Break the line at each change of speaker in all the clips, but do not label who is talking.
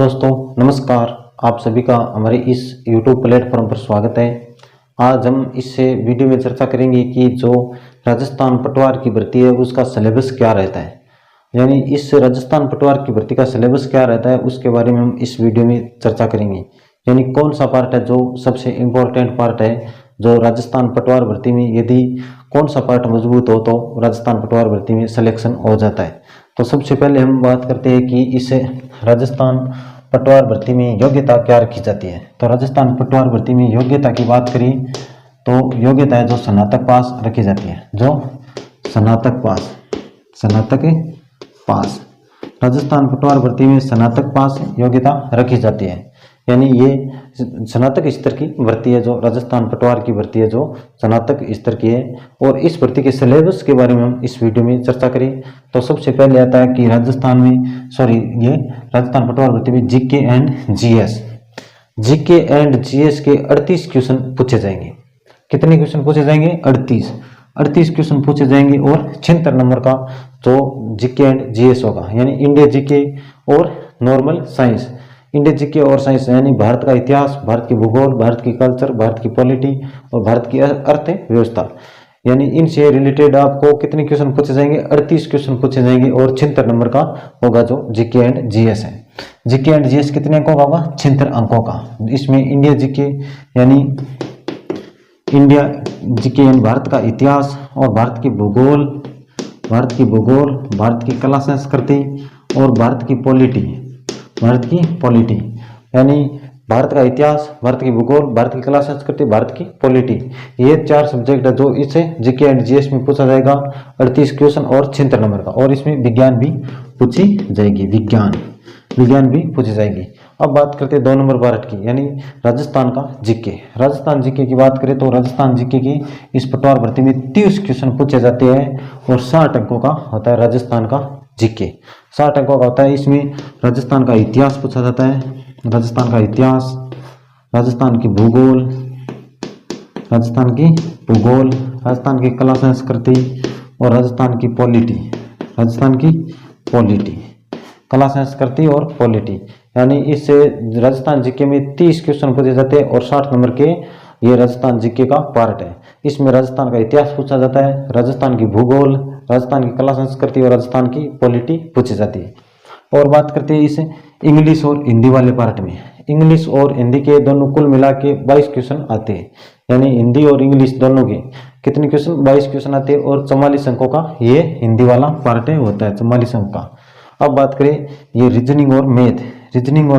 दोस्तों नमस्कार। आप सभी का हमारे इस YouTube प्लेटफॉर्म पर स्वागत है। आज हम इस वीडियो में चर्चा करेंगे कि जो राजस्थान पटवार की भर्ती है उसका सिलेबस क्या रहता है, यानी इस राजस्थान पटवार की भर्ती का सिलेबस क्या रहता है उसके बारे में हम इस वीडियो में चर्चा करेंगे। यानी कौन सा पार्ट है जो सबसे इम्पोर्टेंट पार्ट है, जो राजस्थान पटवार भर्ती में यदि कौन सा पार्ट मजबूत हो तो राजस्थान पटवार भर्ती में सिलेक्शन हो जाता है। तो सबसे पहले हम बात करते हैं कि इस राजस्थान पटवार भर्ती में योग्यता क्या रखी जाती है। तो राजस्थान पटवार भर्ती में योग्यता की बात करें तो योग्यता है जो स्नातक पास रखी जाती है, जो स्नातक पास राजस्थान पटवार भर्ती में स्नातक पास योग्यता रखी जाती है। यानी ये स्नातक स्तर की भर्ती है, जो राजस्थान पटवार की भर्ती है जो स्नातक स्तर की है। और इस भर्ती के सिलेबस के बारे में हम इस वीडियो में चर्चा करें तो सबसे पहले आता है कि राजस्थान पटवार भर्ती में जीके एंड जीएस के 38 क्वेश्चन पूछे जाएंगे। कितने क्वेश्चन पूछे जाएंगे? 38 क्वेश्चन पूछे जाएंगे और 76 नंबर का जो जीके एंड जीएस होगा, यानी इंडिया जीके और नॉर्मल साइंस। इंडिया जीके और साइंस यानी भारत का इतिहास, भारत की भूगोल, भारत की कल्चर, भारत की पॉलिटी और भारत की अर्थव्यवस्था, यानी इनसे रिलेटेड आपको कितने क्वेश्चन पूछे जाएंगे? 38 क्वेश्चन पूछे जाएंगे और 76 नंबर का होगा जो जीके एंड जीएस है। जीके एंड जीएस कितने अंकों का होगा? 76 अंकों का। इसमें इंडिया जीके यानी यानी भारत का इतिहास और भारत की भूगोल, भारत की कला संस्कृति और भारत की पॉलिटी यानी भारत का इतिहास, भारत की भूगोल, भारत की कला संस्कृति, भारत की पॉलिटी, ये 4 सब्जेक्ट है जो इसे जीके एंड जीएस में पूछा जाएगा। 38 क्वेश्चन और 76 नंबर का। और इसमें विज्ञान भी पूछी जाएगी, विज्ञान भी पूछी जाएगी। अब बात करते हैं 2 नंबर पार्ट की, यानी राजस्थान का जीके। राजस्थान जीके की बात करें तो राजस्थान जीके की इस पटवार भर्ती में 30 क्वेश्चन पूछे जाते हैं और 60 अंकों का होता है राजस्थान का जीके। 60 अंकों का होता है। इसमें राजस्थान का इतिहास पूछा जाता है, राजस्थान का इतिहास, राजस्थान की भूगोल, राजस्थान की कला संस्कृति और राजस्थान की पॉलिटी, कला संस्कृति और पॉलिटी, यानी इससे राजस्थान जीके में 30 क्वेश्चन पूछे जाते हैं और 60 नंबर के ये राजस्थान जीके का पार्ट है। इसमें राजस्थान का इतिहास पूछा जाता है, राजस्थान की भूगोल, राजस्थान की कला संस्कृति और राजस्थान की पॉलिटी पूछी जाती है। और बात करते हैं इस इंग्लिश और हिंदी वाले पार्ट में। इंग्लिश और हिंदी के दोनों कुल मिला के 22 क्वेश्चन आते हैं, यानी हिंदी और इंग्लिश दोनों के कितने क्वेश्चन? 22 क्वेश्चन आते हैं और 44 अंकों का ये हिंदी वाला पार्ट होता है, 44 अंक का। अब बात करें ये रीजनिंग और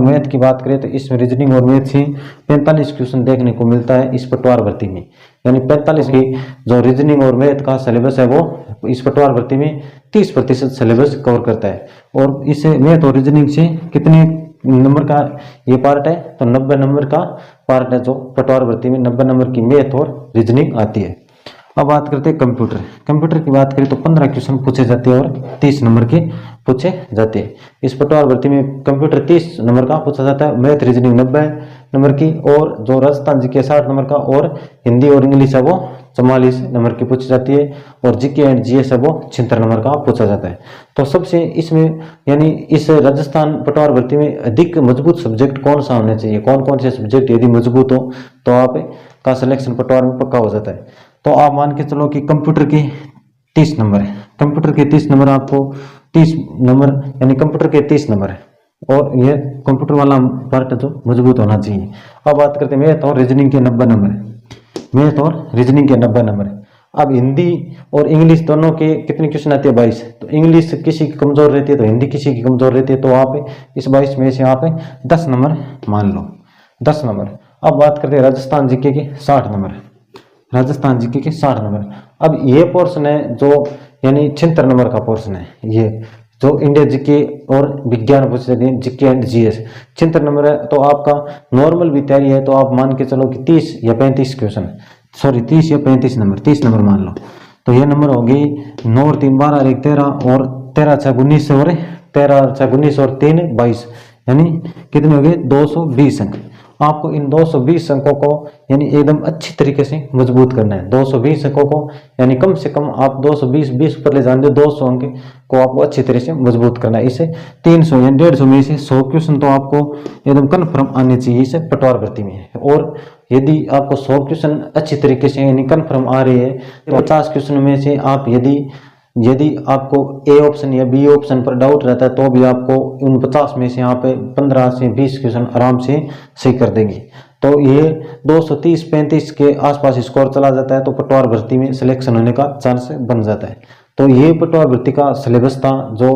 मैथ की बात करें तो इसमें रीजनिंग और मैथ से 45 क्वेश्चन देखने को मिलता है इस पटवार भर्ती में। यानी 45 की जो रीजनिंग और मैथ का सिलेबस है वो इस पटवार भर्ती में 30% सिलेबस कवर करता है। और इस मैथ और रीजनिंग से कितने नंबर का ये पार्ट है? तो 90 नंबर का पार्ट है जो पटवार भर्ती में 90 नंबर की मैथ और रीजनिंग आती है। अब बात करते हैं कंप्यूटर की बात करें तो 15 क्वेश्चन पूछे जाते हैं और 30 नंबर के पूछे जाते हैं। इस पटवार भर्ती में कंप्यूटर 30 नंबर का पूछा जाता है, मैथ रीजनिंग 90 नंबर की और जो राजस्थान जीके 60 नंबर का और हिंदी और इंग्लिश है वो 44 नंबर की पूछी जाती है और जीके एंड जीएस है वो 76 नंबर का पूछा जाता है। तो सबसे इसमें यानी इस राजस्थान पटवार भर्ती में अधिक मजबूत सब्जेक्ट कौन सा होना चाहिए, कौन कौन से सब्जेक्ट यदि मजबूत हो तो आप का सिलेक्शन पटवार में पक्का हो जाता है। तो आप मान के चलो कि कंप्यूटर के 30 नंबर है, कंप्यूटर के 30 नंबर आपको 30 नंबर यानी कंप्यूटर के 30 नंबर है और ये कंप्यूटर वाला पार्ट जो मजबूत होना चाहिए। अब बात करते हैं मैथ और रीजनिंग के 90 नंबर है। अब हिंदी और इंग्लिश दोनों के कितने क्वेश्चन आते हैं? 22। तो इंग्लिश किसी की कमजोर रहती है तो हिंदी किसी की कमजोर रहती है, तो आप इस 22 में से आप 10 नंबर मान लो, 10 नंबर। अब बात करते हैं राजस्थान जीके के 60 नंबर। अब ये पोर्शन है जो यानी 76 नंबर का पोर्शन है, ये जो इंडिया जीके और विज्ञान पूछ जाते हैं, जीके एंड जीएस 76 नंबर है। तो आपका नॉर्मल भी तैयारी है तो आप मान के चलो कि 30 या 35 नंबर, 30 नंबर मान लो। तो ये नंबर होगी 9 और 3 12 और 1 13 और 13 6 19 और 13 6 19 और 3 22, यानी कितने हो गए? 220 अंक। आपको इन 220 अंकों को यानी एकदम अच्छी तरीके से मजबूत करना है। 220 अंकों को यानी कम से कम आप 220 ऊपर ले जाने, 200 अंक को आपको अच्छी तरह से मजबूत करना है। इसे 300 या 150 में से 100 क्वेश्चन तो आपको एकदम कन्फर्म आने चाहिए इसे पटवार भर्ती में। और यदि आपको 100 क्वेश्चन अच्छी तरीके से यानी कन्फर्म आ रही है तो 50 क्वेश्चन में से आप यदि आपको ए ऑप्शन या बी ऑप्शन पर डाउट रहता है तो भी आपको उन 50 में से यहाँ पे 15 से 20 क्वेश्चन आराम से सही कर देंगे। तो ये 230-35 के आसपास स्कोर चला जाता है तो पटवार भर्ती में सिलेक्शन होने का चांस बन जाता है। तो ये पटवार भर्ती का सिलेबस था जो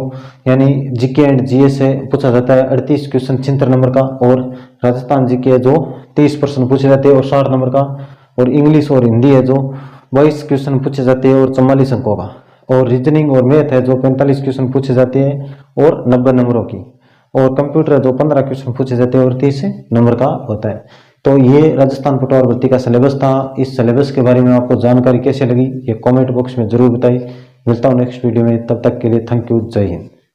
यानी जीके एंड जीएस से पूछा जाता है 38 क्वेश्चन 76 नंबर का, और राजस्थान जीके जो 30 प्रश्न पूछे जाते हैं और 60 नंबर का, और इंग्लिश और हिंदी है जो 22 क्वेश्चन पूछे जाते हैं और 44 अंकों का, और रीजनिंग और मैथ है जो 45 क्वेश्चन पूछे जाते हैं और 90 नंबरों की, और कंप्यूटर है जो 15 क्वेश्चन पूछे जाते हैं और 30 नंबर का होता है। तो ये राजस्थान पटवार भर्ती का सिलेबस था। इस सिलेबस के बारे में आपको जानकारी कैसे लगी ये कमेंट बॉक्स में जरूर बताइए। मिलता हूँ नेक्स्ट वीडियो में, तब तक के लिए थैंक यू, जय हिंद।